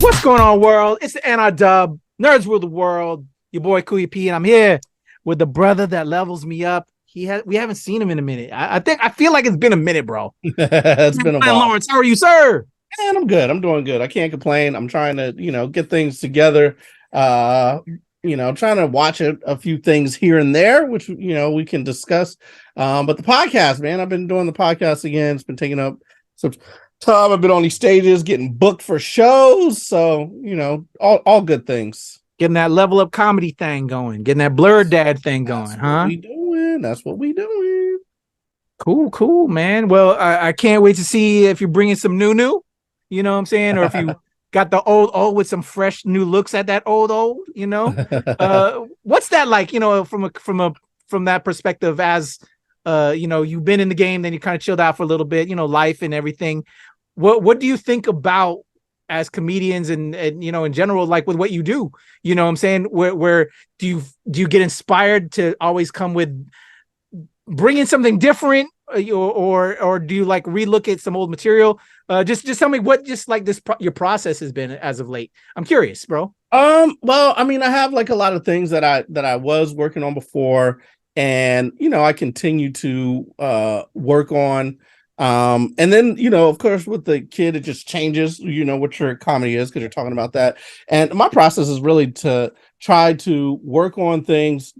What's going on, world? It's the NRW Nerds Rule the World. Your boy Kuya P, and I'm here with the brother that levels me up. We haven't seen him in a minute. I feel like it's been a minute, bro. It's been a while. Lawrence, how are you, sir? Man, I'm good. I'm doing good. I can't complain. I'm trying to, get things together. Trying to watch a few things here and there, which we can discuss. But the podcast, man, I've been doing the podcast again. It's been taking up some time. I've been on these stages, getting booked for shows. So, all good things. Getting that level up comedy thing going, getting that Blurred Dad thing going, huh? That's what we doing. Cool, man. Well, I can't wait to see if you're bringing some new. You know what I'm saying? Or if you got the old with some fresh new looks at that old. What's that like? From that perspective, as you've been in the game, then you kind of chilled out for a little bit. Life and everything. What do you think about as comedians and in general, like with what you do? You know what I'm saying? Where do you get inspired to always come with bringing something different, or do you like relook at some old material? Just tell me what your process has been as of late. I'm curious, bro. Well, I mean, I have like a lot of things that I was working on before, and I continue to work on. And then, of course, with the kid, it just changes, what your comedy is, because you're talking about that. And my process is really to try to work on things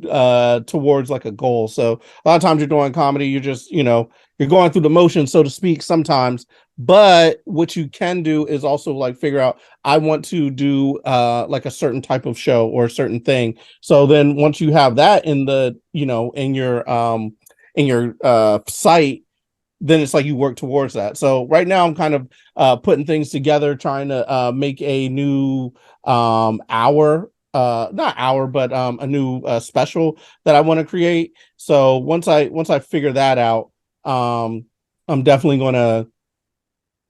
towards like a goal. So a lot of times you're doing comedy, you're just, you're going through the motions, so to speak, sometimes. But what you can do is also like figure out, I want to do like a certain type of show or a certain thing. So then once you have that in the, in your site, then it's like you work towards that. So right now I'm kind of putting things together, trying to make a new a new special that I want to create. So once I figure that out, I'm definitely going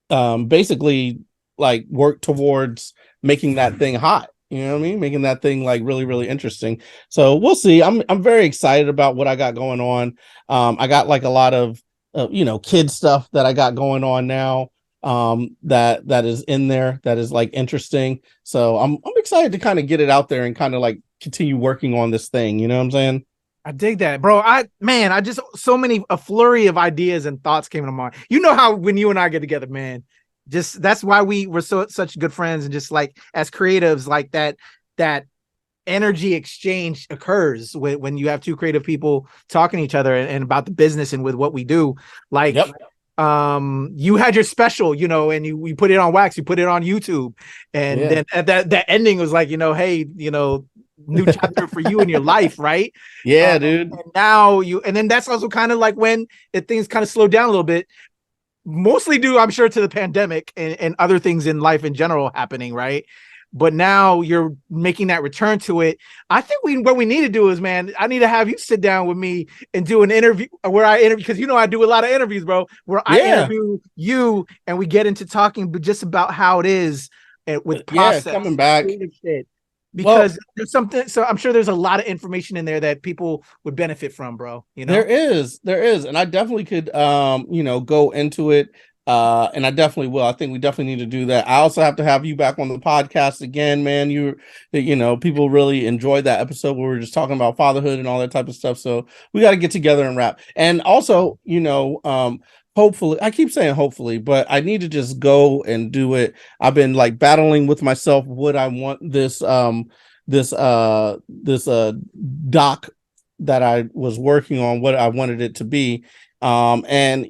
to basically like work towards making that thing hot. You know what I mean? Making that thing like really, really interesting. So we'll see. I'm very excited about what I got going on. I got like a lot of kid stuff that I got going on now, that is in there, that is like interesting. So I'm excited to kind of get it out there and kind of like continue working on this thing. You know what I'm saying? I dig that, bro. I just a flurry of ideas and thoughts came to mind. You know how when you and I get together, man, just that's why we were such good friends, and just like as creatives, like that energy exchange occurs when you have two creative people talking to each other and about the business and with what we do. Like, yep. You had your special, and we put it on wax, you put it on YouTube, and then that ending was like, hey, new chapter for you in your life, right? Yeah, dude. And now and then that's also kind of like when things kind of slowed down a little bit, mostly due, I'm sure, to the pandemic and other things in life in general happening, right? But now you're making that return to it. I think what we need to do is, man, I need to have you sit down with me and do an interview where I interview, because I do a lot of interviews, bro, where I interview you and we get into talking just about how it is with process. Coming back. Because there's something, so I'm sure there's a lot of information in there that people would benefit from, bro. There is. And I definitely could, go into it. And I definitely will. I think we definitely need to do that. I also have to have you back on the podcast again, man. People really enjoyed that episode where we were just talking about fatherhood and all that type of stuff. So we got to get together and rap. And also, hopefully, I keep saying hopefully, but I need to just go and do it. I've been like battling with myself what I want this doc that I was working on, what I wanted it to be. And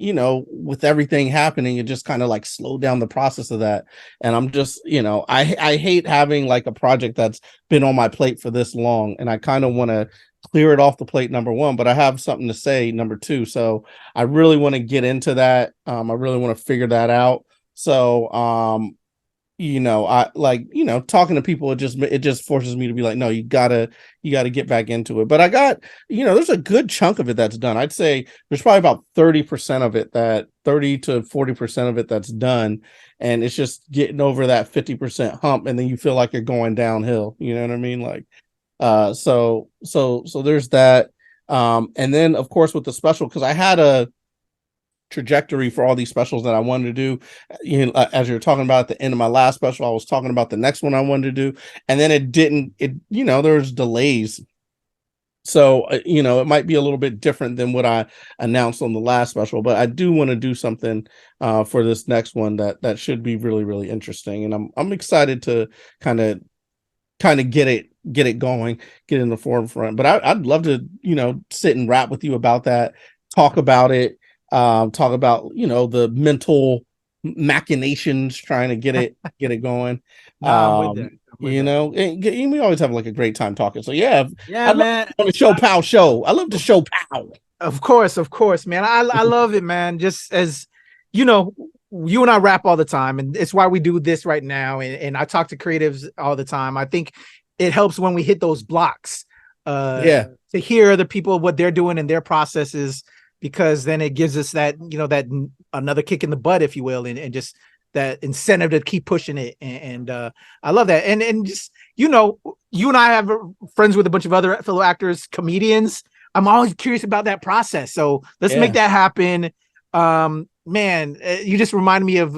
with everything happening, it just kind of like slowed down the process of that. And I'm just, I hate having like a project that's been on my plate for this long, and I kind of want to clear it off the plate, number one, but I have something to say, number two. So I really want to get into that. I really want to figure that out. So I like, talking to people, it just forces me to be like, no, you gotta get back into it. But I got, there's a good chunk of it that's done. I'd say there's probably about 30% of it, 30 to 40% of it that's done. And it's just getting over that 50% hump. And then you feel like you're going downhill. You know what I mean? Like, so there's that. And then of course with the special, because I had trajectory for all these specials that I wanted to do. As you're talking about at the end of my last special, I was talking about the next one I wanted to do, and then there's delays. So, it might be a little bit different than what I announced on the last special, but I do want to do something for this next one that should be really, really interesting. And I'm excited to kind of get it going, get in the forefront. But I'd love to, sit and rap with you about that, talk about it, talk about, the mental machinations trying to get it going. And we always have like a great time talking. So yeah, man. On the ShoPowSho. I love the ShoPow. Of course, man. I love it, man. Just as you and I rap all the time, and it's why we do this right now. And I talk to creatives all the time. I think it helps when we hit those blocks. To hear other people what they're doing in their processes, because then it gives us that that another kick in the butt, if you will, and just that incentive to keep pushing it. And I love that. And just, you and I have friends with a bunch of other fellow actors, comedians. I'm always curious about that process. So let's make that happen. Man, you just reminded me of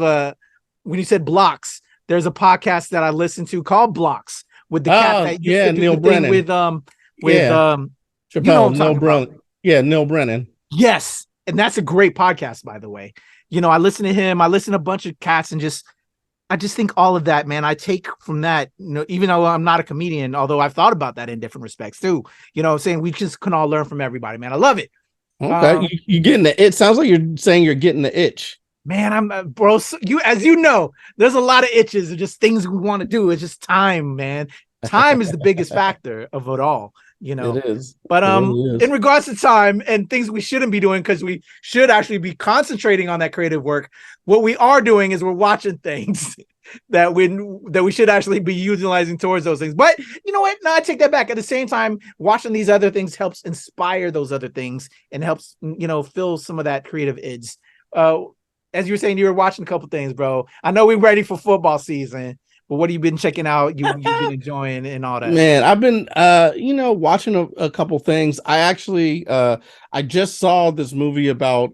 when you said blocks. There's a podcast that I listen to called Blocks with the cat that used to do Neil the Brennan. Neil Brennan. Yes. And that's a great podcast, by the way. I listen to him. I listen to a bunch of cats, and I just think all of that, man, I take from that, even though I'm not a comedian, although I've thought about that in different respects too, I'm saying we just can all learn from everybody, man. I love it. Okay. You getting the it sounds like you're saying you're getting the itch. Man, I'm bro. As there's a lot of itches of just things we want to do. It's just time, man. Time is the biggest factor of it all. It is. But really is. In regards to time and things we shouldn't be doing, because we should actually be concentrating on that creative work, what we are doing is we're watching things that we should actually be utilizing towards those things. But you know what? No, I take that back. At the same time, watching these other things helps inspire those other things and helps fill some of that creative ids. As you were saying, you were watching a couple things, bro. I know we're ready for football season. But what have you been checking out? You've been enjoying and all that. Man, I've been watching a couple things. I actually I just saw this movie about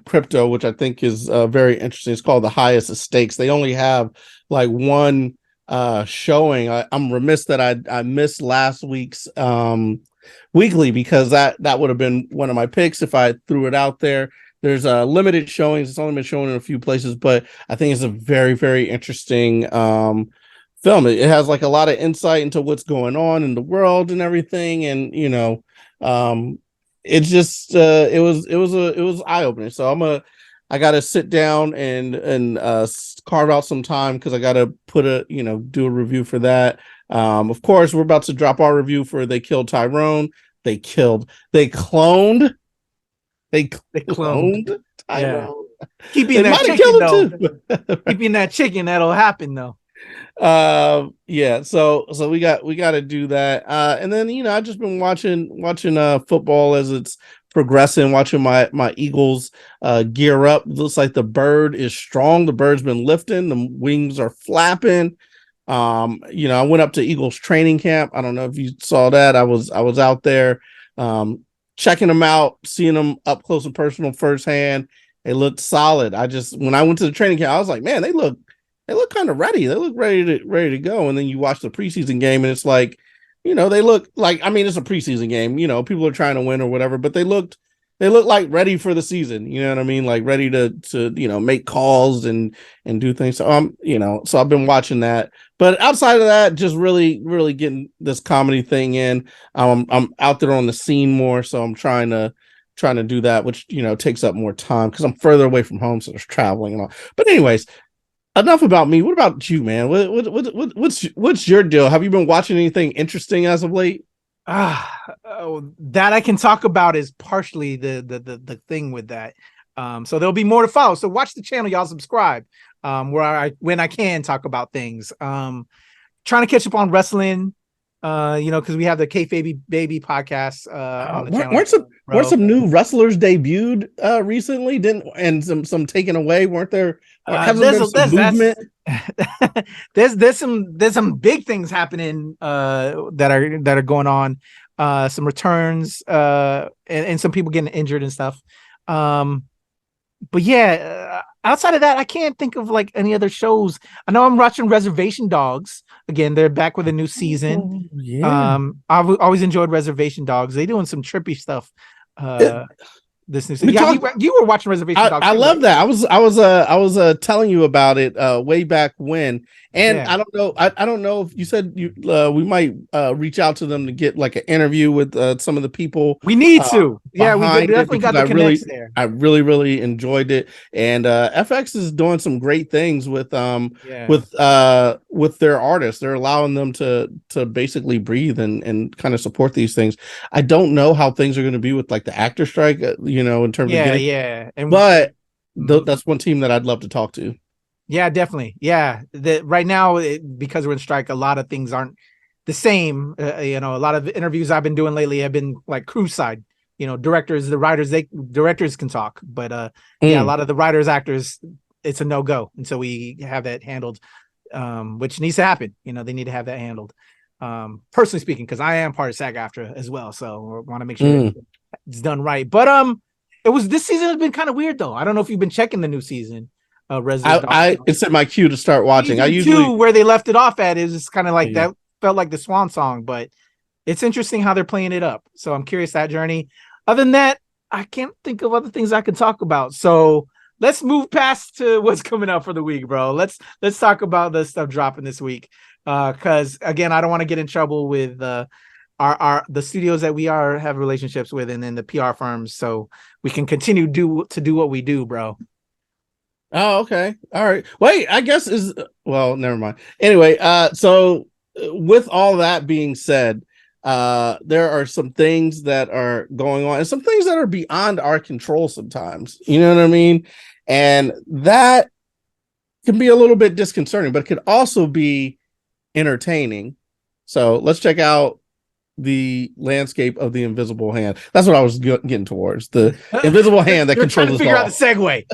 crypto, which I think is very interesting. It's called The Highest of Stakes. They only have like one showing. I'm remiss that I missed last week's weekly, because that would have been one of my picks if I threw it out there. There's limited showings. It's only been shown in a few places, but I think it's a very, very interesting film. It has like a lot of insight into what's going on in the world and everything. And, it's just it was eye-opening. So I got to sit down and carve out some time, because I got to do a review for that. Of course, we're about to drop our review for They Killed Tyrone. They cloned Tyrone. Yeah. Keeping that chicken, though. Keeping that chicken, that'll happen, though. So we got to do that. And then I've just been watching football as it's progressing, watching my Eagles gear up. Looks like the bird is strong. The bird's been lifting, the wings are flapping. I went up to Eagles training camp. I don't know if you saw that. I was out there checking them out, seeing them up close and personal firsthand. They looked solid. When I went to the training camp, I was like, man, they look kind of ready. They look ready to go. And then you watch the preseason game, and it's like, they look like, it's a preseason game. People are trying to win or whatever, but they look like ready for the season. You know what I mean? Like ready to make calls and do things. So so I've been watching that. But outside of that, just really, really getting this comedy thing in. I'm out there on the scene more, so I'm trying to do that, which takes up more time because I'm further away from home, so there's traveling and all. But anyways, enough about me. What about you, man? What's your deal? Have you been watching anything interesting as of late? That I can talk about is partially the thing with that. So there'll be more to follow. So watch the channel, y'all. Subscribe. When I can talk about things. Trying to catch up on wrestling. Because we have the Kayfabe Baby podcast on the channel. Weren't some new wrestlers debuted recently? Some taken away? Weren't there? There's some big things happening that are going on. Some returns and some people getting injured and stuff. But yeah, outside of that, I can't think of like any other shows. I know I'm watching Reservation Dogs again. They're back with a new season. Yeah. I've always enjoyed Reservation Dogs. They're doing some trippy stuff. This new season. You were watching Reservation Dogs. I love that. I was telling you about it way back when. And I don't know. I don't know if you said we might reach out to them to get like an interview with some of the people. We need to. Yeah, we definitely got the connects there. I really enjoyed it. And FX is doing some great things with their artists. They're allowing them to basically breathe and kind of support these things. I don't know how things are going to be with like the actor strike, in terms of getting, but that's one team that I'd love to talk to. Yeah, definitely. Yeah, right now because we're in strike, a lot of things aren't the same. A lot of interviews I've been doing lately have been like crew side. Directors, the writers, directors can talk, but a lot of the writers, actors, it's a no-go, and so we have that handled, which needs to happen. They need to have that handled. Personally speaking, because I am part of SAG-AFTRA as well, so I want to make sure it's done right. But this season has been kind of weird though. I don't know if you've been checking the new season. It's in my queue to start watching. Season I usually where they left it off at is kind of like that felt like the swan song, but it's interesting how they're playing it up. So I'm curious that journey. Other than that, I can't think of other things I can talk about. So let's move past to what's coming up for the week, bro. Let's talk about the stuff dropping this week. Because again, I don't want to get in trouble with the studios that we have relationships with, and then the PR firms, so we can continue to do what we do, bro. Oh, okay. All right. Wait, I guess never mind. Anyway, so with all that being said, there are some things that are going on and some things that are beyond our control sometimes. You know what I mean? And that can be a little bit disconcerting, but it could also be entertaining. So let's check out the landscape of the invisible hand. That's what I was getting towards. The invisible hand that controls us all. Figure out the segue.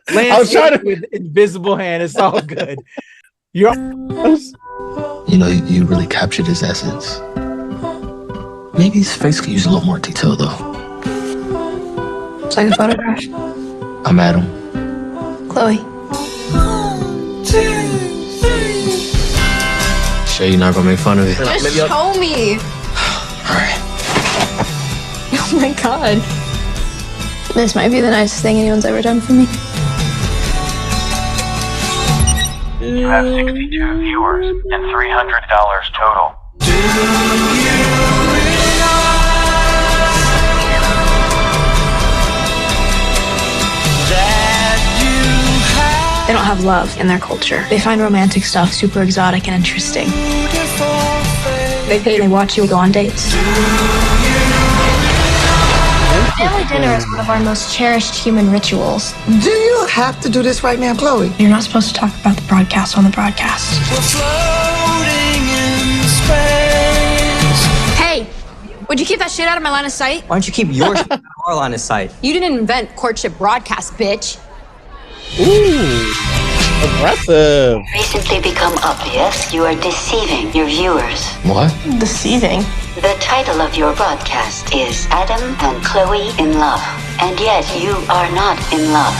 I was trying to with invisible hand. It's all good. You really captured his essence. Maybe his face could use a little more detail though. It's like a photograph. I'm Adam. Chloe. 1, 2, 3. Sure you're not gonna make fun of it? Just show me. Alright. Oh my god. This might be the nicest thing anyone's ever done for me. You have 62 viewers and $300 total. They don't have love in their culture. They find romantic stuff super exotic and interesting. They pay to watch you go on dates. Family dinner is one of our most cherished human rituals. Do you have to do this right now, Chloe? You're not supposed to talk about the broadcast on the broadcast. We're floating in space. Hey, would you keep that shit out of my line of sight? Why don't you keep yours out of our line of sight? You didn't invent courtship broadcast, bitch. Ooh, aggressive. Recently become obvious you are deceiving your viewers. What? Deceiving. The title of your broadcast is Adam and Chloe in Love, and yet you are not in love.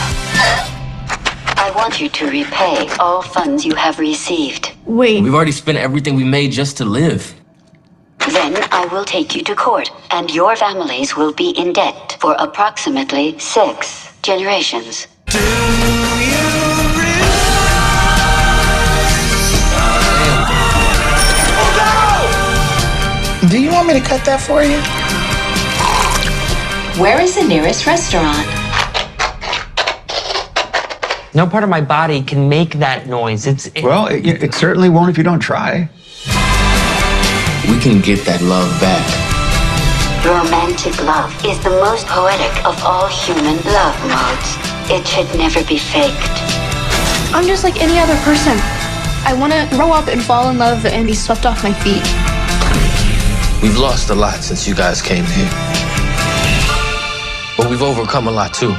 I want you to repay all funds you have received. Wait. We've already spent everything we made just to live. Then I will take you to court, and your families will be in debt for approximately 6 generations. Do you Do you want me to cut that for you? Where is the nearest restaurant? No part of my body can make that noise. Well, it certainly won't if you don't try. We can get that love back. Romantic love is the most poetic of all human love modes. It should never be faked. I'm just like any other person. I want to grow up and fall in love and be swept off my feet. We've lost a lot since you guys came here. But we've overcome a lot too.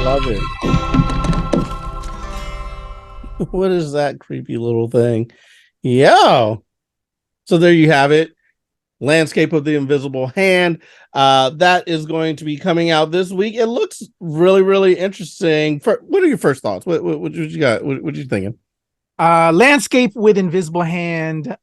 Love it. What is that creepy little thing? Yo. So there you have it. Landscape of the Invisible Hand. That is going to be coming out this week. It looks really, really interesting. What are your first thoughts? What you got? What you thinking? Landscape with Invisible Hand.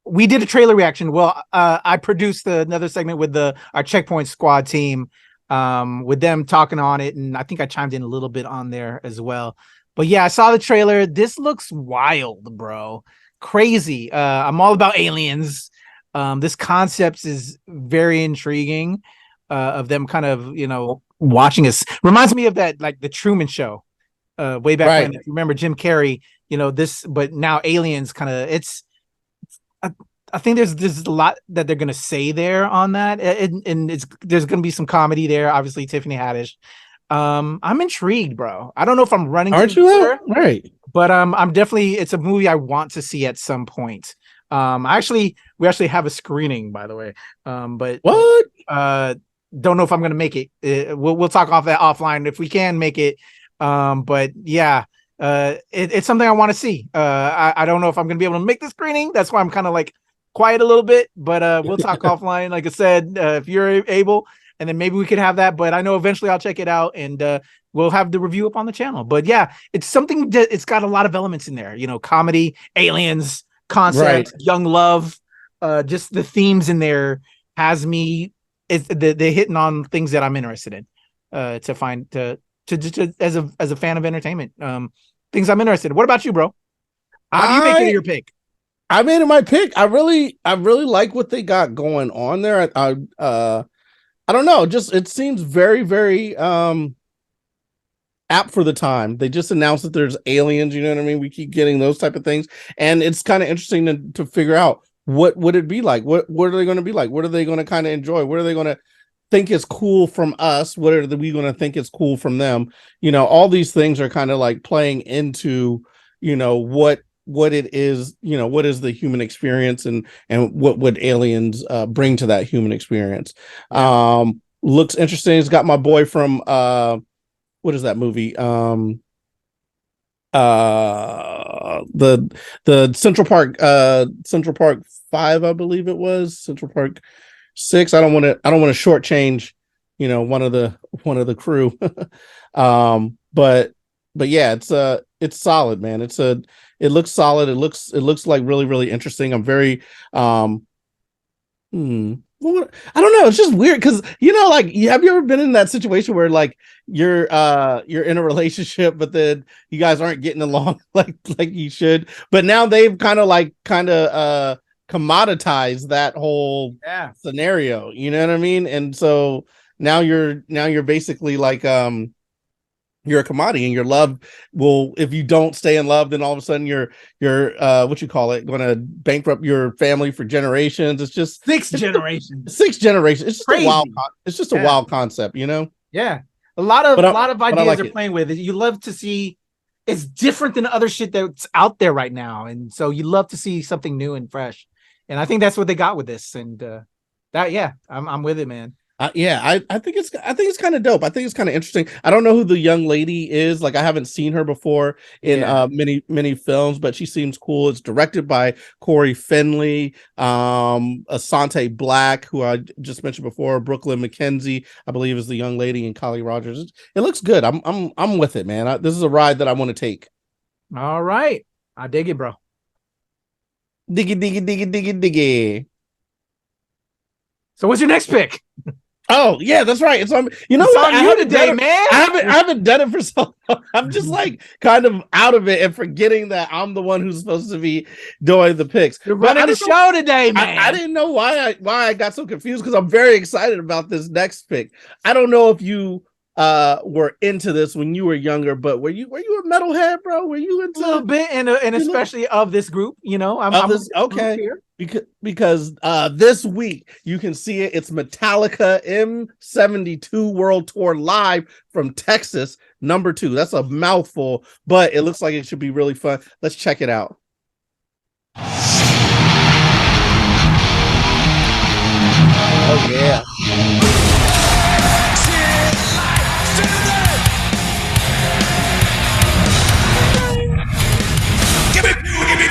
We did a trailer reaction. Well, I produced another segment with our Checkpoint Squad team, with them talking on it, and I think I chimed in a little bit on there as well. But yeah, I saw the trailer. This looks wild, bro. Crazy. I'm all about aliens. This concept is very intriguing. Of them kind of, watching us. Reminds me of that, like the Truman Show, way back when. If you remember Jim Carrey, this, but now aliens kind of. I think there's a lot that they're gonna say there on that, and there's gonna be some comedy there. Obviously, Tiffany Haddish. I'm intrigued, bro. I don't know if I'm running. Aren't you? Right. But I'm definitely. It's a movie I want to see at some point. We actually have a screening, by the way. But what? Don't know if I'm gonna make it. We'll talk offline if we can make it. But yeah, it's something I want to see. I don't know if I'm gonna be able to make the screening. That's why I'm kind of like quiet a little bit. But we'll talk offline. Like I said, if you're able, and then maybe we could have that. But I know eventually I'll check it out, and we'll have the review up on the channel. But yeah, it's something that it's got a lot of elements in there. Comedy, aliens, concept, young love, just the themes in there has me. They're hitting on things that I'm interested in. To find to as a fan of entertainment, things I'm interested in. What about you, bro? How do you make it your pick? I made it my pick. I really like what they got going on there. I don't know. Just it seems very, very apt for the time. They just announced that there's aliens. You know what I mean? We keep getting those type of things, and it's kind of interesting to figure out what would it be like. What are they going to be like? What are they going to kind of enjoy? What are they going to think is cool from us? What are we going to think is cool from them? All these things are kind of like playing into what it is, what is the human experience, and what would aliens bring to that human experience. Looks interesting. It's got my boy from what is that movie? The Central Park 5, I believe it was Central Park 6. I don't want to shortchange, one of the crew. But yeah, it's solid, man. It looks solid. It looks like really, really interesting. I'm very I don't know. It's just weird because like, have you ever been in that situation where like you're in a relationship, but then you guys aren't getting along like you should, but now they've kind of commoditized that whole scenario. You know what I mean? And so now you're basically like you're a commodity, and your love will, if you don't stay in love, then all of a sudden you're what you call it, going to bankrupt your family for generations. It's just six generations. It's just crazy. A wild concept, Yeah, a lot of ideas like they're playing with. You love to see. It's different than other shit that's out there right now, and so you love to see something new and fresh. And I think that's what they got with this. And I'm with it, man. I think it's kind of dope. I think it's kind of interesting. I don't know who the young lady is. Like, I haven't seen her before in many films, but she seems cool. It's directed by Corey Finley, Asante Black, who I just mentioned before. Brooklyn McKenzie, I believe, is the young lady, and Kali Rogers. It looks good. I'm with it, man. This is a ride that I want to take. All right, I dig it, bro. Diggy. So what's your next pick? Oh yeah, that's right. It's on. It's on you today, man. I haven't done it for so long. I'm just like kind of out of it and forgetting that I'm the one who's supposed to be doing the picks. You're running the show today, man. I didn't know why I got so confused, because I'm very excited about this next pick. I don't know if you were into this when you were younger, but were you a metalhead, bro? Were you into a little bit, and especially of this group? Okay. Because this week you can see it. It's Metallica M72 World Tour live from Texas, #2. That's a mouthful, but it looks like it should be really fun. Let's check it out. Oh yeah. Give me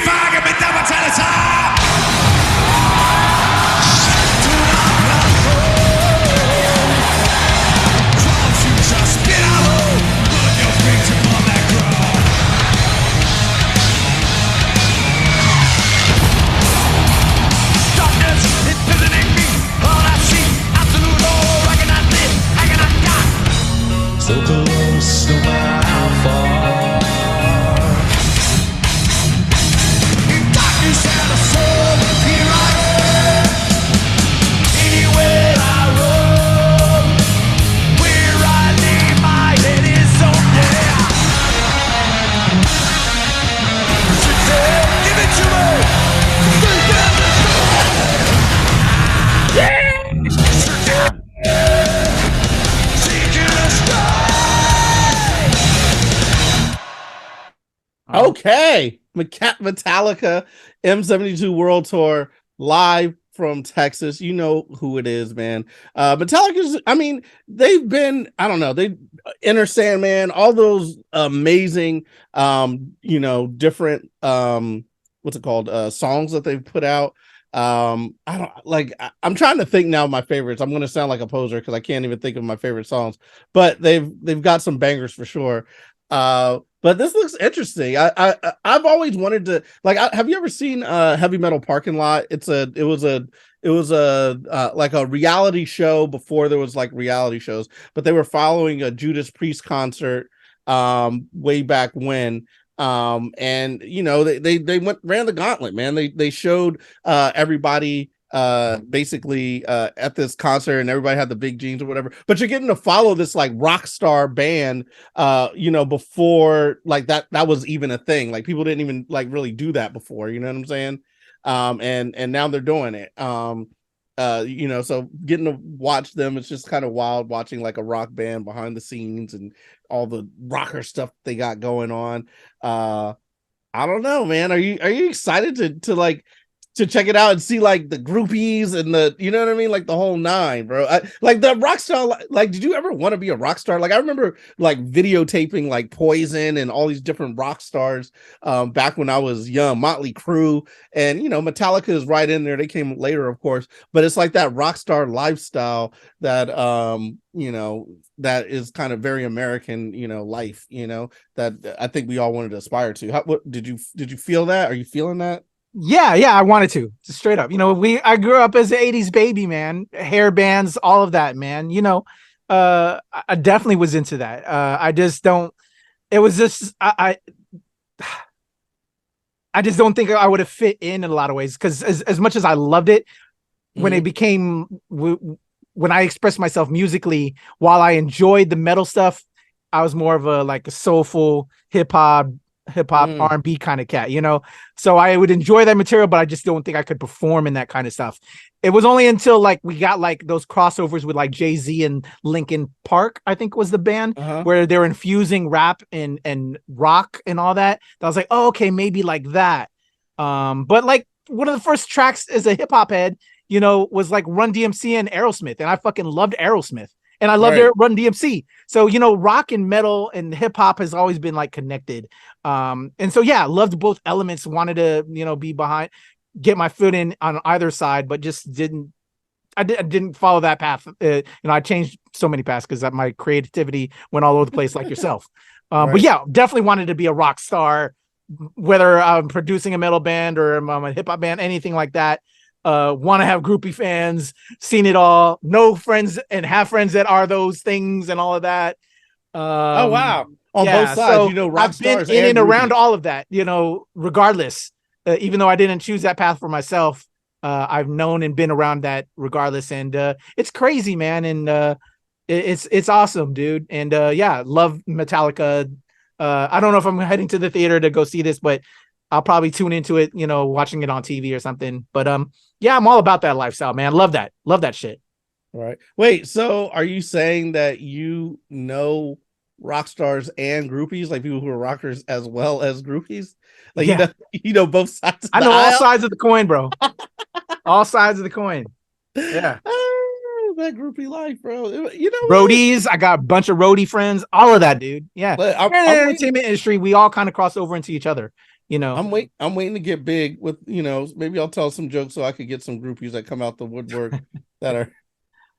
fire, give me double time. so close no matter how far. In darkness and the soul, here I am. Anywhere I roam, where I lay my head is on there. Give it to me. Okay, Metallica M72 World Tour live from Texas. You know who it is, man. Metallica's, I mean, they've been, I don't know, they Enter Sandman, all those amazing different what's it called? Songs that they've put out. I'm trying to think now of my favorites. I'm gonna sound like a poser because I can't even think of my favorite songs, but they've got some bangers for sure. But this looks interesting. I've always wanted to have you ever seen Heavy Metal Parking Lot? It was a like a reality show before there was like reality shows, but they were following a Judas Priest concert way back when. And they ran the gauntlet, man. They showed everybody basically at this concert, and everybody had the big jeans or whatever, but you're getting to follow this like rock star band before like that was even a thing. Like people didn't even like really do that before, you know what I'm saying? And now they're doing it. So getting to watch them, it's just kind of wild watching like a rock band behind the scenes and all the rocker stuff they got going on. I don't know, man. Are you excited to check it out and see like the groupies and the, you know what I mean? Like the whole nine, bro. Like the rock star, like, did you ever want to be a rock star? Like I remember like videotaping like Poison and all these different rock stars back when I was young, Motley Crue, and Metallica is right in there. They came later, of course, but it's like that rock star lifestyle that that is kind of very American, life, that I think we all wanted to aspire to. What did you feel that? Are you feeling that? Yeah, I wanted to. Just straight up. I grew up as an 80s baby, man. Hair bands, all of that, man. I definitely was into that. I just don't, it was just, I just don't think I would have fit in a lot of ways, because as much as I loved it, when it became, when I expressed myself musically, while I enjoyed the metal stuff, I was more of a soulful hip hop R&B kind of cat, so I would enjoy that material, but I just don't think I could perform in that kind of stuff. It was only until like we got like those crossovers with like Jay-Z and Linkin Park, I think was the band, where they're infusing rap and rock and all that I was like, oh, okay, maybe like that. But like one of the first tracks as a hip hop head, was like Run DMC and Aerosmith, and I fucking loved Aerosmith. And I loved Run DMC. So, rock and metal and hip hop has always been like connected. And so, yeah, loved both elements, wanted to, be behind, get my foot in on either side, but just didn't follow that path. I changed so many paths because my creativity went all over the place like yourself. But yeah, definitely wanted to be a rock star, whether I'm producing a metal band or I'm a hip hop band, anything like that. Want to have groupie fans, seen it all, know friends and have friends that are those things and all of that. Oh wow, on both sides, so rock I've been stars in and groupies. around all of that, regardless. Even though I didn't choose that path for myself, I've known and been around that regardless, and it's crazy, man, and it's awesome, dude. And yeah, love Metallica. I don't know if I'm heading to the theater to go see this, but I'll probably tune into it, watching it on TV or something. But yeah, I'm all about that lifestyle, man. Love that shit. All right. Wait, so are you saying that rock stars and groupies, like people who are rockers as well as groupies? Like, yeah. Both sides of I the know aisle? all sides of the coin, bro. All sides of the coin. Yeah. That groupie life, bro. Roadies, I got a bunch of roadie friends, all of that, dude. Yeah. I'm entertainment industry, we all kind of cross over into each other. I'm waiting to get big with, maybe I'll tell some jokes so I could get some groupies that come out the woodwork that are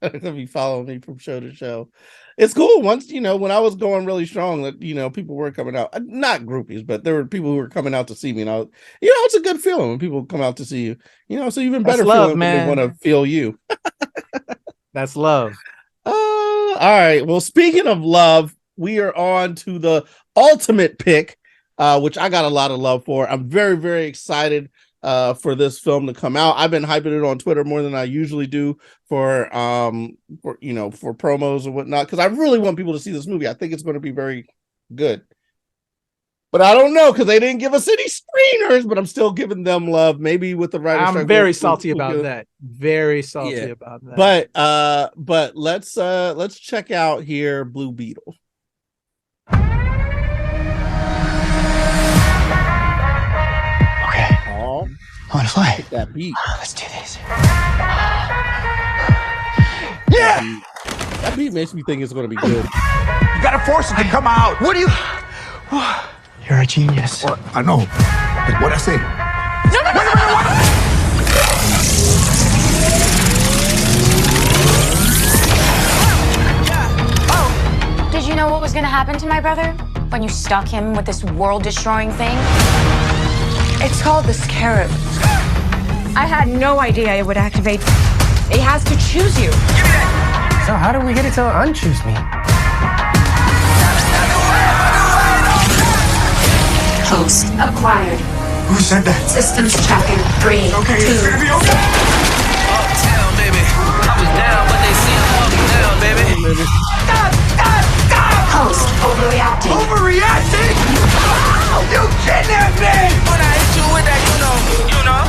gonna be following me from show to show. It's cool. Once, when I was going really strong, that, people were coming out, not groupies, but there were people who were coming out to see me. And I was, it's a good feeling when people come out to see you, so even better feeling when they want to feel you. That's love. All All right. Well, speaking of love, we are on to the ultimate pick, which I got a lot of love for. I'm very, very excited for this film to come out. I've been hyping it on Twitter more than I usually do for promos and whatnot, because I really want people to see this movie. I think it's going to be very good. But I don't know, because they didn't give us any screeners, but I'm still giving them love. Maybe with the writer's strike. I'm very salty about that. Very salty about that. But let's check out here Blue Beetle. Okay. Oh, I want to fly. Hit that beat. Let's do this. Yeah. That beat makes me think it's going to be good. You gotta force it to come out. What do you? You're a genius. Well, I know. Like what I say. Did you know what was gonna happen to my brother when you stuck him with this world-destroying thing? It's called the Scarab. I had no idea it would activate. It has to choose you. So how do we get it to unchoose me? Host acquired. Who said that? Systems tracking 3, Okay, 2. it's gonna be okay. Uptown, baby. I was down, but they see I'm up down, baby. Host overreacting. Overreacting? You kidnapped me! When I hit you with that, you know.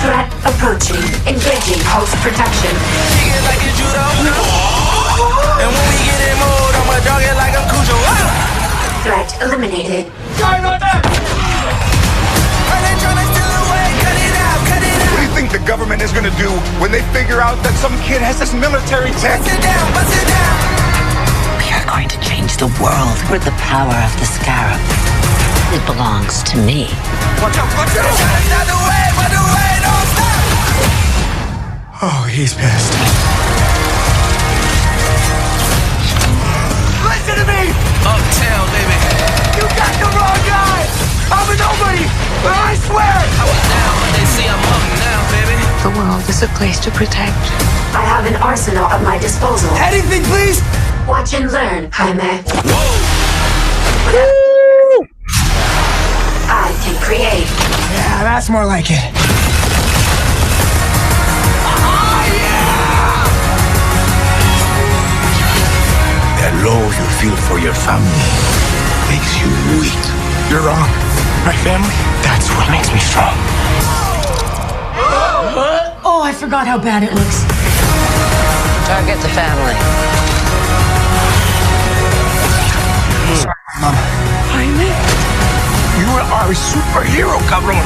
Threat approaching. Engaging host protection. Kick it like it's judo. And when we get in mode, I'ma dog it like I'm Cujo. Threat eliminated. What do you think the government is gonna do when they figure out that some kid has this military tech? Bust it down, bust it down. We are going to change the world with the power of the Scarab. It belongs to me. Watch out, watch out! Not the way, but the way, don't stop. Oh, he's pissed. Listen to me! Uptown, baby. You got the wrong guy! I'm a nobody! But I swear! I was down, but they see I'm up now, baby. The world is a place to protect. I have an arsenal at my disposal. Anything, please! Watch and learn, Jaime. I can create. Yeah, that's more like it. That love you feel for your family makes you weak. You're wrong. My family, that's what makes me strong. Oh, I forgot how bad it looks. Target the family. Mama. Jaime? You are a superhero, cabrón.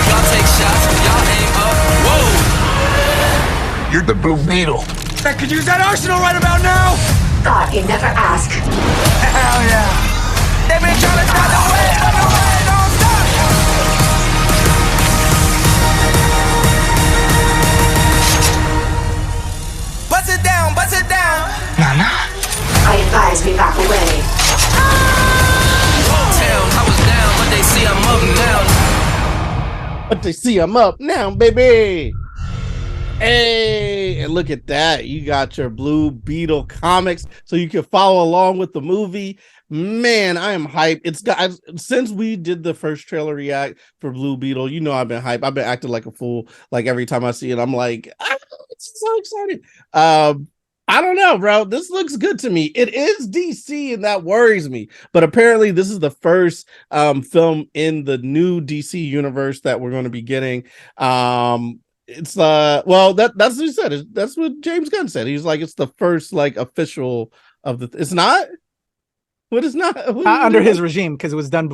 Y'all take shots, y'all aim up. Whoa! You're the Blue Beetle. I could use that arsenal right about now. Thought you'd never ask. Hell yeah. They been trying to stop the way, but the way don't stop. Bust it down, bust it down. Nana. I advise we back away. Uptown, I was down, but they see I'm up now. But they see I'm up now, baby. Hey, and look at that. You got your Blue Beetle comics so you can follow along with the movie. Man, I am hyped. It's got, since we did the first trailer react for Blue Beetle, you know I've been hyped. I've been acting like a fool. Like every time I see it, I'm like, it's so excited. I don't know, bro. This looks good to me. It is DC, and that worries me. But apparently, this is the first film in the new DC universe that we're going to be getting. It's well, that's what he said. That's what James Gunn said. He's like, it's the first like official of the. It's not. What is not under his regime, because it was done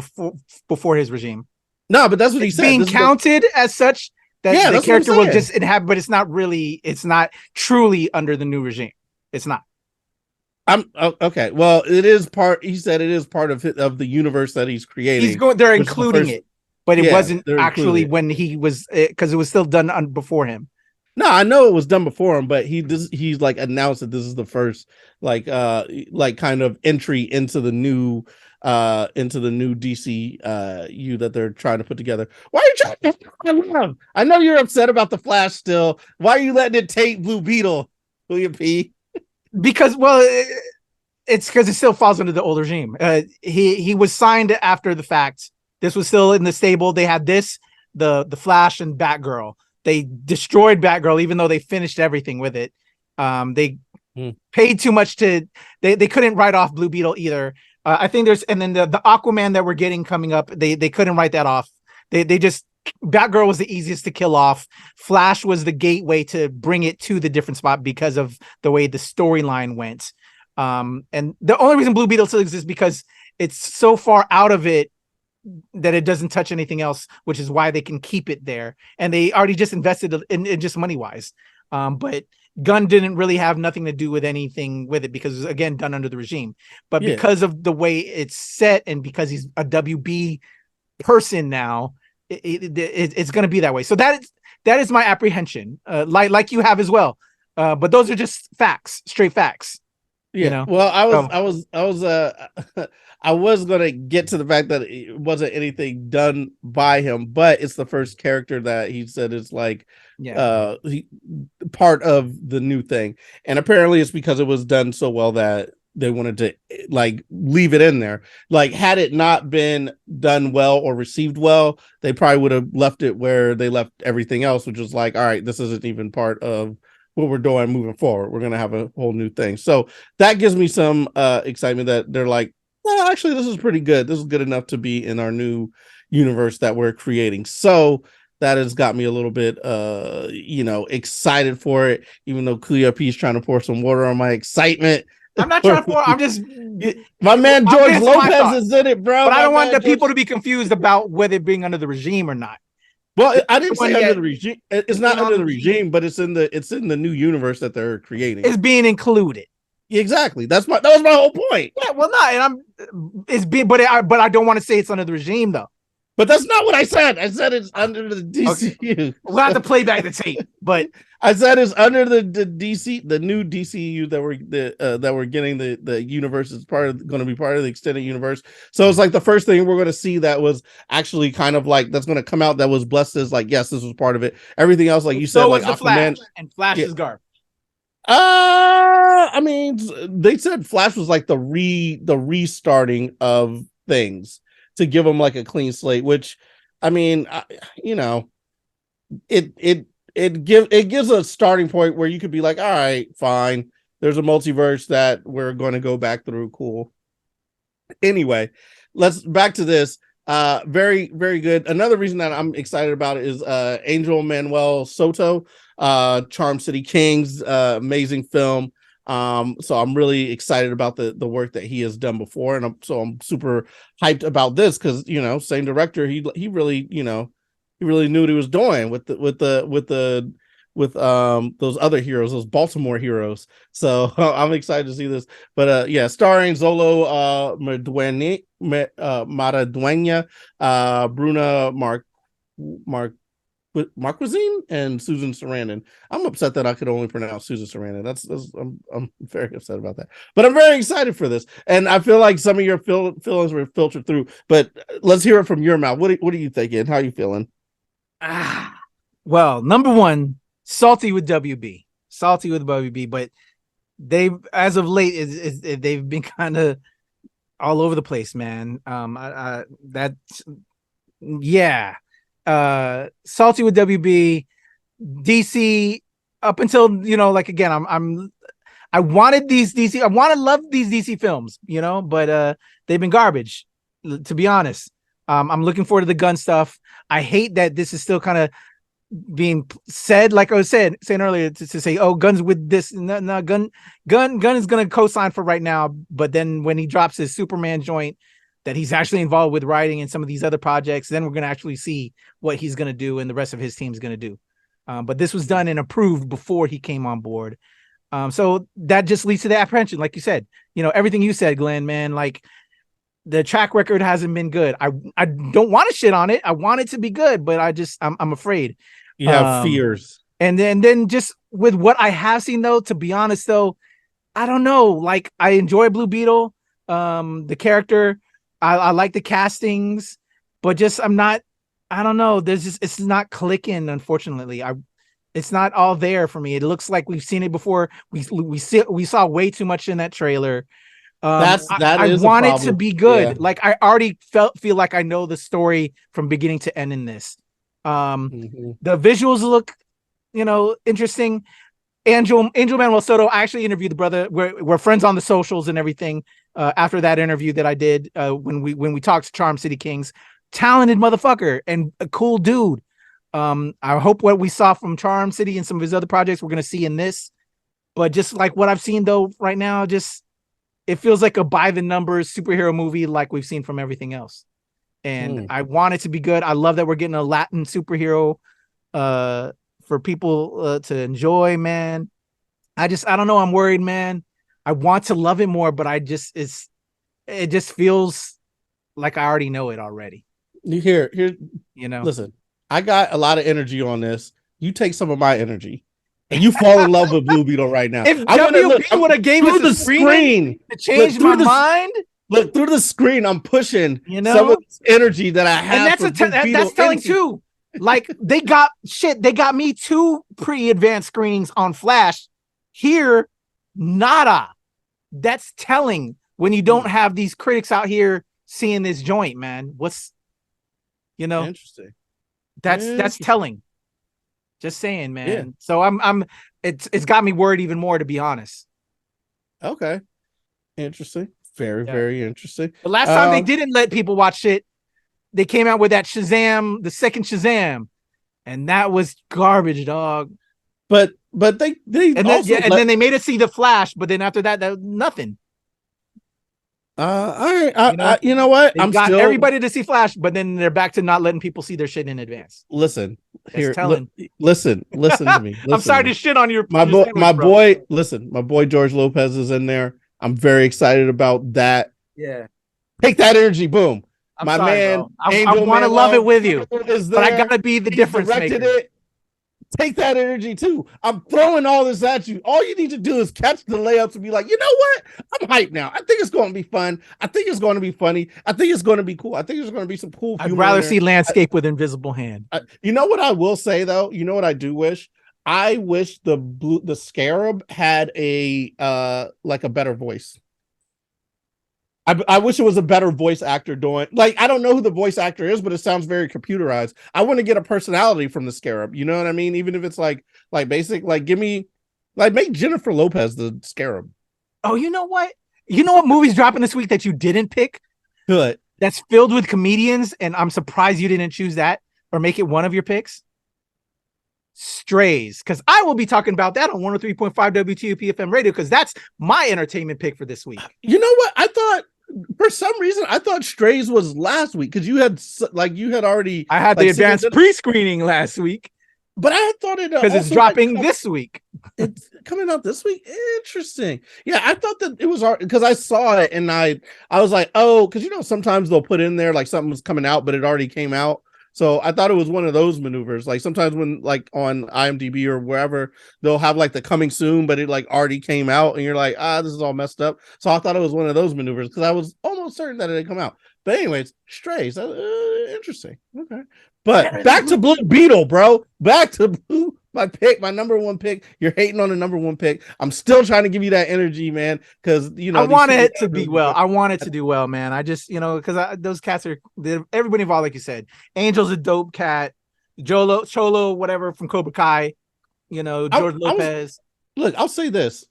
before his regime. No, but that's what he said. Being counted as such that the character will just inhabit, but it's not really. It's not truly under the new regime. It's not. I'm okay. Well, it is part. He said it is part of the universe that he's creating. He's going. They're including it, but it wasn't actually it. when he was, because it was still done before him. No, I know it was done before him, but he's like announced that this is the first like kind of entry into the new DC that they're trying to put together. Why are you trying to? I know you're upset about the Flash still. Why are you letting it take Blue Beetle? Kuya P. Because it's because it still falls under the old regime. He was signed after the fact. This was still in the stable. They had the Flash and Batgirl. They destroyed Batgirl, even though they finished everything with it. They paid too much they couldn't write off Blue Beetle either. I think and then the Aquaman that we're getting coming up, they couldn't write that off. They just, Batgirl was the easiest to kill off. Flash was the gateway to bring it to the different spot because of the way the storyline went. And the only reason Blue Beetle still exists because it's so far out of it that it doesn't touch anything else, which is why they can keep it there. And they already just invested in just money wise. But Gunn didn't really have nothing to do with anything with it because it was, again, done under the regime. But because of the way it's set and because he's a WB person now, it's going to be that way. So that is my apprehension, like you have as well. But those are just facts, straight facts. Yeah. You know? Well, I was gonna get to the fact that it wasn't anything done by him, but it's the first character that he said is like part of the new thing, and apparently it's because it was done so well that they wanted to like leave it in there. Like, had it not been done well or received well, they probably would have left it where they left everything else, which was like, all right, this isn't even part of what we're doing moving forward. We're gonna have a whole new thing. So that gives me some excitement that they're like, well, actually, this is pretty good. This is good enough to be in our new universe that we're creating. So that has got me a little bit excited for it, even though Kuya P is trying to pour some water on my excitement. I'm not trying to pour. I'm just my man George Lopez is in it, bro. But I don't want the people to be confused about whether it being under the regime or not. Well, I didn't say under the regime. It's not under the regime, but it's in the new universe that they're creating. It's being included. Exactly. That was my whole point. Yeah, well, not, and but I don't want to say it's under the regime though. But that's not what I said. I said it's under the DCU. Okay. We'll have to play back the tape, but I said it's under the DC, the new DCU that we're getting. The universe is going to be part of the extended universe. So it's like the first thing we're going to see that was actually kind of like that's going to come out that was blessed as like, yes, this was part of it. Everything else, like you said, like the Flash, and Flash is garbage. I mean, they said Flash was like the restarting of things to give them like a clean slate, which, I mean, it gives a starting point where you could be like, all right, fine. There's a multiverse that we're going to go back through. Cool. Anyway, let's back to this. Very, very good. Another reason that I'm excited about it is Angel Manuel Soto, Charm City Kings, amazing film. So I'm really excited about the work that he has done before, and I'm super hyped about this because same director, he really he really knew what he was doing with those other heroes, those Baltimore heroes. So I'm excited to see this. But starring Zolo Maraduena, Bruna Marquezine, and Susan Sarandon. I'm upset that I could only pronounce Susan Sarandon. I'm very upset about that. But I'm very excited for this, and I feel like some of your feelings were filtered through. But let's hear it from your mouth. What are you thinking? How are you feeling? Well, number one, salty with WB, but they've, as of late, they've been kind of all over the place, man. Salty with WB, DC up until like again, I wanted these DC, I want to love these DC films, but they've been garbage, to be honest. I'm looking forward to the Gun stuff. I hate that this is still kind of being said, like I was saying earlier, to say, oh, Gun's with this. No, Gun is going to co-sign for right now, but then when he drops his Superman joint that he's actually involved with writing and some of these other projects, then we're going to actually see what he's going to do and the rest of his team's going to do. But this was done and approved before he came on board. So that just leads to the apprehension. Like you said, everything you said, Glenn, man, like the track record hasn't been good. I don't want to shit on it. I want it to be good, but I'm afraid. You have fears. And then just with what I have seen though, to be honest though, I don't know. Like I enjoy Blue Beetle, the character. I like the castings, but just I don't know. It's not clicking, unfortunately. It's not all there for me. It looks like we've seen it before. We saw way too much in that trailer. I want it to be good. Yeah. Like I already feel like I know the story from beginning to end in this. The visuals look, interesting. Angel Manuel Soto. I actually interviewed the brother. We're friends on the socials and everything. After that interview that I did when we talked to Charm City Kings, talented motherfucker and a cool dude. I hope what we saw from Charm City and some of his other projects we're gonna see in this. But just like what I've seen though right now, it feels like a by the numbers superhero movie like we've seen from everything else. And I want it to be good. I love that we're getting a Latin superhero for people to enjoy, man. I don't know. I'm worried, man. I want to love it more, but it just feels like I already know it already. Here, listen, I got a lot of energy on this. You take some of my energy and you fall in love with Blue Beetle right now. If WB would have gave us the screen to change my mind. Look through the screen. I'm pushing some of this energy that I have. And that's telling too. Like they got me 2 pre-advanced screenings on Flash. Here, nada. That's telling when you don't have these critics out here seeing this joint, man. Interesting. That's telling. Just saying, man. Yeah. So it's got me worried even more, to be honest. Okay. Interesting. Very, very interesting. The last time they didn't let people watch it, they came out with that Shazam, the second Shazam, and that was garbage, dog. But they then they made us see the Flash, but then after that nothing. All right. You know what? I'm got everybody to see Flash, but then they're back to not letting people see their shit in advance. Listen, listen to me. Listen I'm sorry to shit on your my boy. Listen, my boy George Lopez is in there. I'm very excited about that. Yeah, take that energy, boom. I want to love it with you, but I gotta be the difference maker. Take that energy too. I'm throwing all this at you. All you need to do is catch the layups and be like, you know what? I'm hyped now. I think it's going to be fun. I think it's going to be funny. I think it's going to be cool. I think there's going to be some cool. I'd rather see landscape with invisible hand. You know what I will say though? You know what I do wish? I wish the Scarab had a like a better voice. I wish it was a better voice actor doing, like, I don't know who the voice actor is, but it sounds very computerized. I want to get a personality from the Scarab. You know what I mean? Even if it's like basic, like make Jennifer Lopez the Scarab. Oh, you know what? You know what movie's dropping this week that you didn't pick? Good. That's filled with comedians, and I'm surprised you didn't choose that or make it one of your picks. Strays, because I will be talking about that on 103.5 WTOP-FM Radio, because that's my entertainment pick for this week. You know what? I thought, for some reason, Strays was last week because you had already. I had the advanced pre-screening last week, but I thought it because it's dropping this week. It's coming out this week. Interesting. Yeah, I thought that it was because I saw it and I was like, oh, because sometimes they'll put in there like something was coming out, but it already came out. So I thought it was one of those maneuvers. Like sometimes when like on IMDb or wherever, they'll have like the coming soon, but it like already came out and you're like, this is all messed up. So I thought it was one of those maneuvers because I was almost certain that it had come out. But anyways, Strays, interesting. Okay. But back to Blue Beetle, bro. Back to Blue, my number one pick. You're hating on the number one pick. I'm still trying to give you that energy, man, because I want it to be well. I want it to do well, man. I just, because those cats everybody involved, like you said. Angel's a dope cat. Cholo, whatever from Cobra Kai. George Lopez. Look, I'll say this.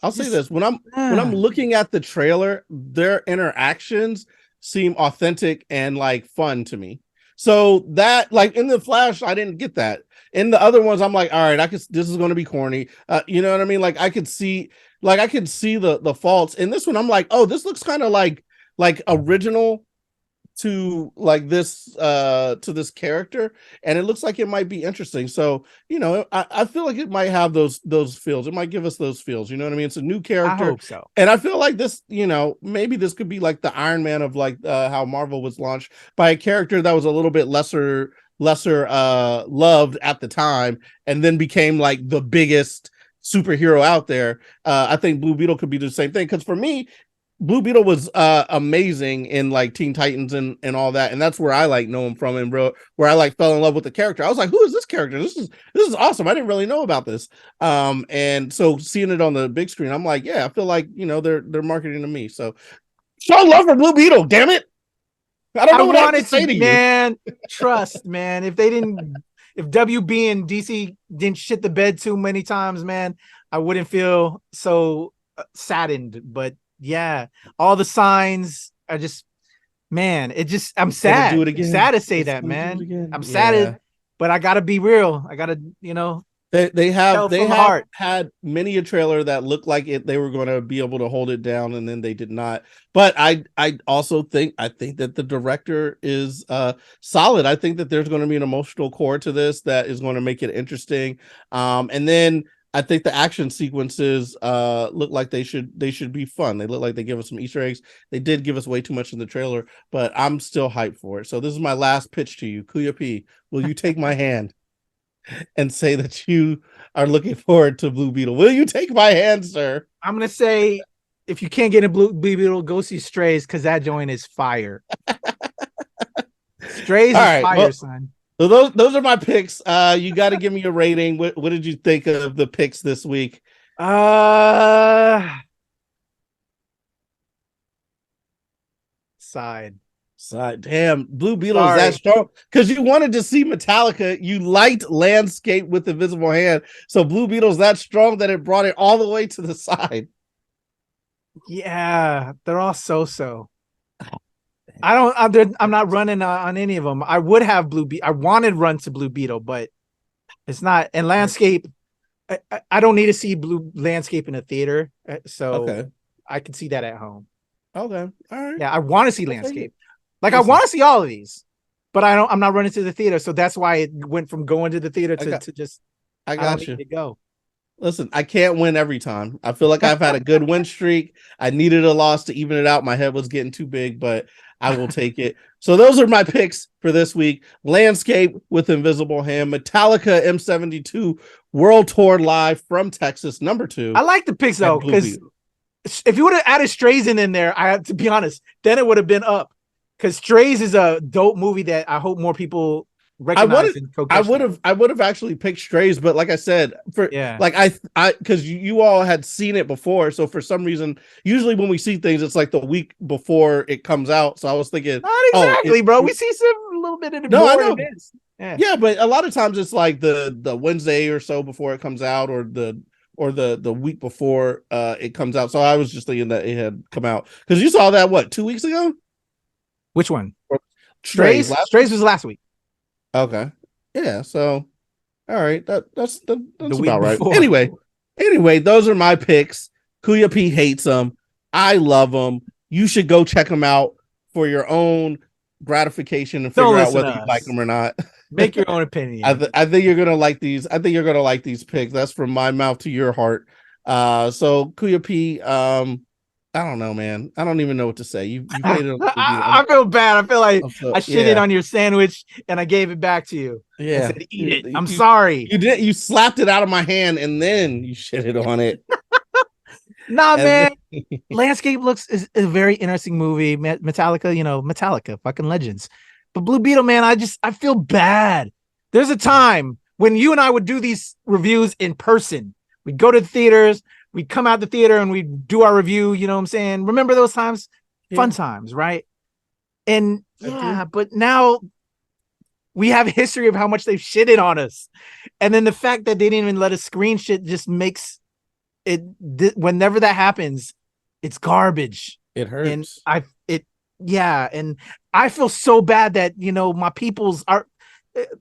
When I'm looking at the trailer, their interactions seem authentic and like fun to me. So that, like in the Flash, I didn't get that. In the other ones, I'm like, all right, this is going to be corny. You know what I mean? Like I could see the faults. In this one, I'm like, oh, this looks kind of like original to like this to this character, and it looks like it might be interesting. So I feel like it might have those feels. It might give us those feels. You know what I mean? It's a new character. I hope so. And I feel like this, maybe this could be like the Iron Man of like how Marvel was launched by a character that was a little bit lesser loved at the time, and then became like the biggest superhero out there. I think Blue Beetle could be the same thing, because for me, Blue Beetle was amazing in like Teen Titans and all that, and that's where I like know him from, and where I like fell in love with the character. I was like, who is this character? This is awesome. I didn't really know about this. And so seeing it on the big screen, I'm like, yeah, I feel like, you know, they're marketing to me. So show love for Blue Beetle, damn it. I don't know what I have to say to you. Man, trust, man. If WB and DC didn't shit the bed too many times, man, I wouldn't feel so saddened. But yeah, all the signs are just, man, I'm sad. Do it again. Sad to say that, man. I'm sad, but I gotta be real. I gotta, you know. They have had many a trailer that looked like they were going to be able to hold it down, and then they did not. But I also think that the director is solid. I think that there's going to be an emotional core to this that is going to make it interesting. And then I think the action sequences look like they should be fun. They look like they give us some Easter eggs. They did give us way too much in the trailer, but I'm still hyped for it. So this is my last pitch to you, Kuya P. Will you take my hand and say that you are looking forward to Blue Beetle? Will you take my hand, sir? I'm gonna say, if you can't get a Blue Beetle, go see Strays, because that joint is fire. Strays is fire, son. So those are my picks. You got to give me a rating. What did you think of the picks this week? Side. Damn, Blue Beetle is that strong because you wanted to see Metallica. You liked Landscape with Invisible Hand, so Blue Beetle's that strong that it brought it all the way to the side. Yeah, they're all so. I'm not running on any of them. I would have I wanted Run to Blue Beetle, but it's not. And Landscape, I don't need to see Blue Landscape in a theater, so I can see that at home. Okay, all right. Yeah, I want to see Landscape. Like, I want to see all of these, but I'm not running to the theater, so that's why it went from going to the theater to just. I got you. To go. Listen, I can't win every time. I feel like I've had a good win streak. I needed a loss to even it out. My head was getting too big, but I will take it. So those are my picks for this week. Landscape with Invisible Hand, Metallica M72 World Tour Live from Texas, #2. I like the picks though, because if you would have added Strays in there, I have to be honest, then it would have been up. Because Strays is a dope movie that I hope more people recognize. I would have actually picked Strays, but like I said, I because you all had seen it before, so for some reason, usually when we see things, it's like the week before it comes out. So I was thinking, not exactly, bro. We see a little bit of the I know. Yeah, but a lot of times it's like the Wednesday or so before it comes out, or the week before it comes out. So I was just thinking that it had come out because you saw that 2 weeks ago. Which one? Strays. Strays was last week. Okay. Yeah. So, all right. That's about right. Before. Anyway, those are my picks. Kuya P hates them. I love them. You should go check them out for your own gratification and figure out whether you like them or not. Make your own opinion. I think you're gonna like these. I think you're gonna like these picks. That's from my mouth to your heart. So Kuya P, I don't know, man. I don't even know what to say. You played it. I feel bad. I feel like I shitted on your sandwich and I gave it back to you. Yeah, said, eat it. I'm sorry. You did. You slapped it out of my hand and then you shitted on it. Nah, man. Landscape is a very interesting movie. Metallica, Metallica, fucking legends. But Blue Beetle, man, I feel bad. There's a time when you and I would do these reviews in person. We'd go to the theaters. We'd come out the theater and we'd do our review, you know what I'm saying? Remember those times? Yeah. Fun times, right? And but now we have a history of how much they've shitted on us. And then the fact that they didn't even let us screen shit just makes it, whenever that happens, it's garbage. It hurts. And and I feel so bad that, my peoples are,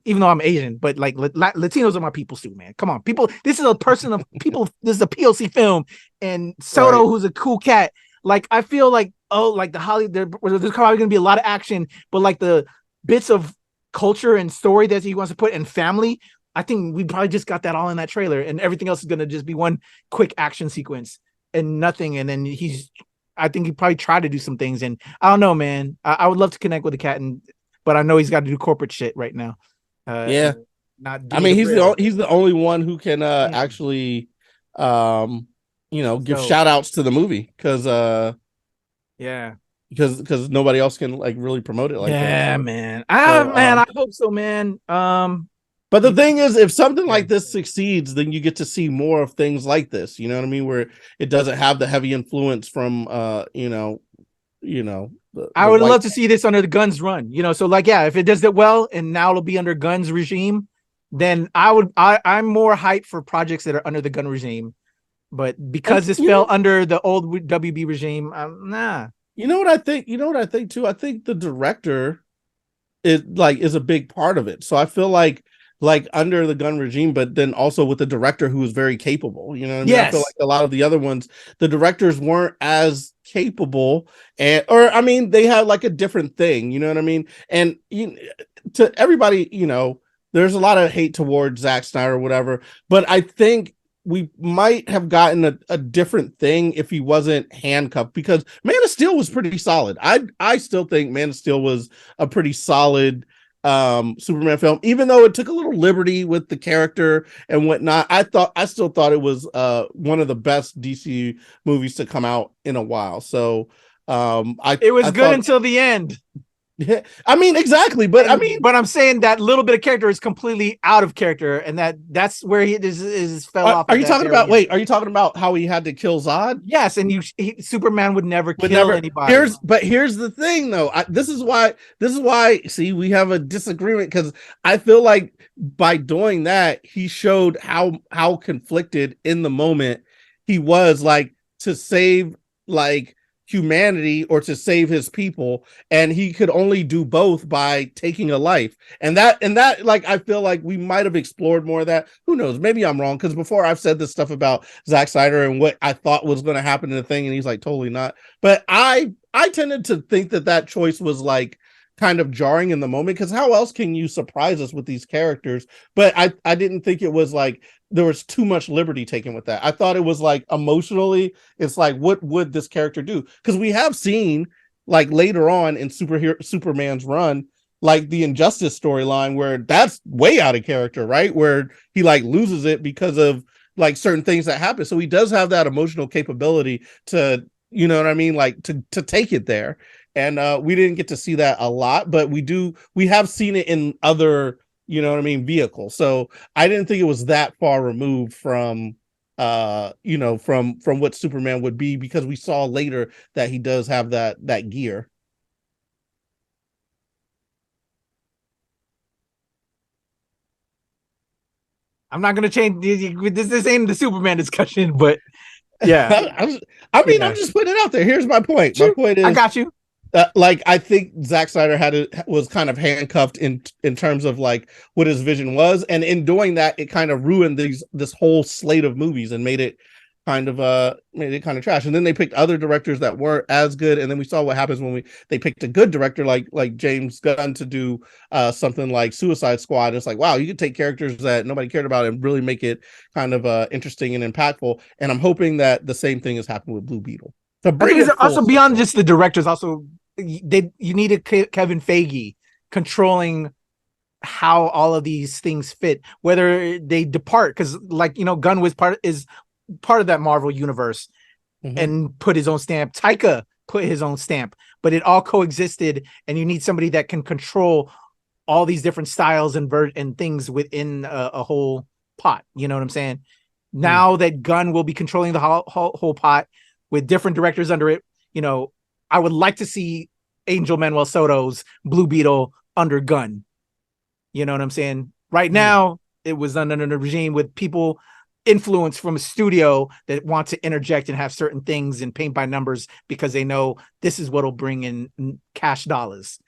even though I'm Asian, but like Latinos are my people too, man. Come on, people. This is a person of people. This is a POC film, and Soto, who's a cool cat. Like I feel like the Hollywood. There's probably gonna be a lot of action, but like the bits of culture and story that he wants to put and family, I think we probably just got that all in that trailer, and everything else is gonna just be one quick action sequence and nothing. And then I think he probably tried to do some things, and I don't know, man. I would love to connect with the cat but I know he's got to do corporate shit right now. He's the only one who can actually give shout outs to the movie because Yeah. Because nobody else can like really promote it like that. Yeah, man. I hope so, man. But the thing is, if something like this succeeds, then you get to see more of things like this. You know what I mean? Where it doesn't have the heavy influence from, I would love to see this under the Guns run. So like, yeah, if it does that well, and now it'll be under Guns regime, then I'm more hyped for projects that are under the Gun regime. But because this fell under the old WB regime, nah. You know what I think? Too. I think the director is a big part of it. So I feel like under the Gun regime, but then also with the director who is very capable. You know what I mean? Yes. I feel like a lot of the other ones, the directors weren't as capable, they had like a different thing. You know what I mean? And to everybody, there's a lot of hate towards Zack Snyder or whatever, but I think we might have gotten a different thing if he wasn't handcuffed, because Man of Steel was pretty solid. I still think Man of Steel was a pretty solid Superman film, even though it took a little liberty with the character and whatnot. I still thought it was one of the best DC movies to come out in a while. So it was good until the end. Yeah, exactly, but I'm saying that little bit of character is completely out of character, and that's where he fell off. Are you talking about how he had to kill Zod? Yes, and Superman would never kill anybody. Here's the thing, though. This is why. See, we have a disagreement, because I feel like by doing that, he showed how conflicted in the moment he was, like, to save like humanity or to save his people, and he could only do both by taking a life. And that like, I feel like we might have explored more of that. Who knows, maybe I'm wrong, because before I've said this stuff about Zack Snyder and what I thought was going to happen in the thing, and he's like totally not. But I tended to think that choice was like kind of jarring in the moment, because how else can you surprise us with these characters? But I didn't think it was like there was too much liberty taken with that. I thought it was like emotionally, it's like, what would this character do? Because we have seen like later on in Superman's run, like the Injustice storyline, where that's way out of character, right? Where he like loses it because of like certain things that happen. So he does have that emotional capability to, you know what I mean? Like to take it there. And we didn't get to see that a lot, but we have seen it in other, you know what I mean, vehicles. So I didn't think it was that far removed from from what Superman would be, because we saw later that he does have that gear. I'm not going to change this ain't the Superman discussion, but yeah. I'm just putting it out there. Here's my point. Sure. My point is, I got you. Like, I think Zack Snyder was kind of handcuffed in terms of like what his vision was, and in doing that, it kind of ruined this whole slate of movies and made it kind of trash. And then they picked other directors that weren't as good, and then we saw what happens when they picked a good director like James Gunn to do something like Suicide Squad. It's like, wow, you could take characters that nobody cared about and really make it kind of interesting and impactful. And I'm hoping that the same thing has happened with Blue Beetle. I think it's also beyond just the directors. Also, you needed Kevin Feige controlling how all of these things fit, whether they depart, because like, Gunn was part of that Marvel universe, and put his own stamp. Taika put his own stamp, but it all coexisted, and you need somebody that can control all these different styles and things within a whole pot. You know what I'm saying? Now that Gunn will be controlling the whole pot with different directors under it, I would like to see Angel Manuel Soto's Blue Beetle under Gunn. You know what I'm saying? Right now, it was under the regime with people influenced from a studio that want to interject and have certain things and paint by numbers because they know this is what'll bring in cash dollars.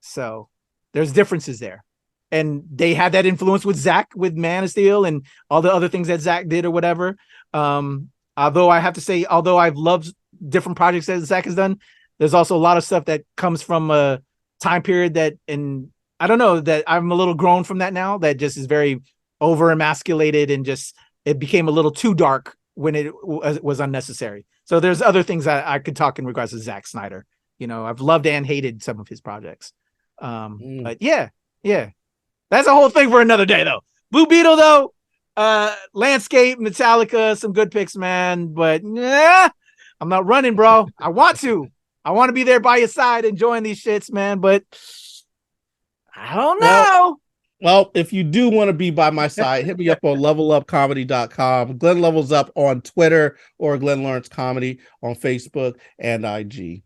So there's differences there. And they had that influence with Zack, with Man of Steel and all the other things that Zack did or whatever. Although I have to say, although I've loved different projects that Zack has done, there's also a lot of stuff that comes from a time period that, and I don't know, that I'm a little grown from that now, that just is very over emasculated, and just, it became a little too dark when it was unnecessary. So there's other things I could talk in regards to Zack Snyder. I've loved and hated some of his projects. But yeah. That's a whole thing for another day though. Blue Beetle though, Landscape, Metallica, some good picks, man. But yeah, I'm not running, bro. I want to be there by your side enjoying these shits, man, but I don't know. Well, if you do want to be by my side, hit me up on levelupcomedy.com. Glenn Levels Up on Twitter or Glenn Lawrence Comedy on Facebook and IG.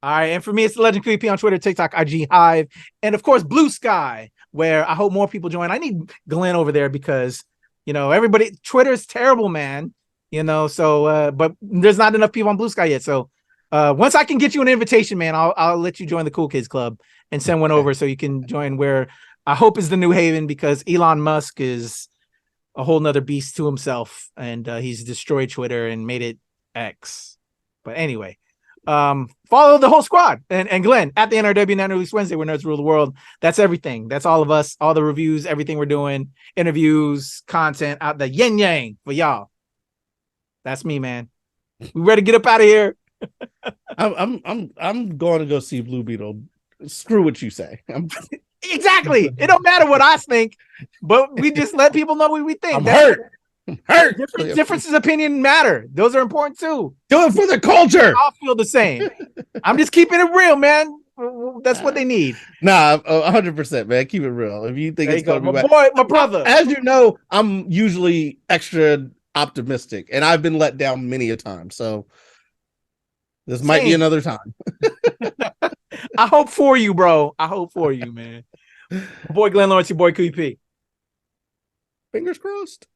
All right, and for me, it's the Legend Creepy on Twitter, TikTok, IG, Hive, and of course, Blue Sky, where I hope more people join. I need Glenn over there because, everybody, Twitter's terrible, man. So, but there's not enough people on Blue Sky yet. So, once I can get you an invitation, man, I'll let you join the Cool Kids Club and send one over so you can join where I hope is the new haven, because Elon Musk is a whole nother beast to himself, and he's destroyed Twitter and made it X. But anyway, follow the whole squad and Glenn at the NRW Net Release Wednesday, where nerds rule the world. That's everything. That's all of us, all the reviews, everything we're doing, interviews, content out the yin yang for y'all. That's me, man. We ready to get up out of here? I'm going to go see Blue Beetle. Screw what you say. Exactly. It don't matter what I think, but we just let people know what we think. I'm hurt. Differences of opinion matter. Those are important too. Do it for the culture. I'll feel the same. I'm just keeping it real, man. That's what they need. Nah, 100%, man. Keep it real. If you think it's going to be my boy, my brother. As you know, I'm usually extra optimistic, and I've been let down many a time. So this might be another time. I hope for you, bro. I hope for you, man. My boy Glenn Lawrence, your boy QP. Fingers crossed.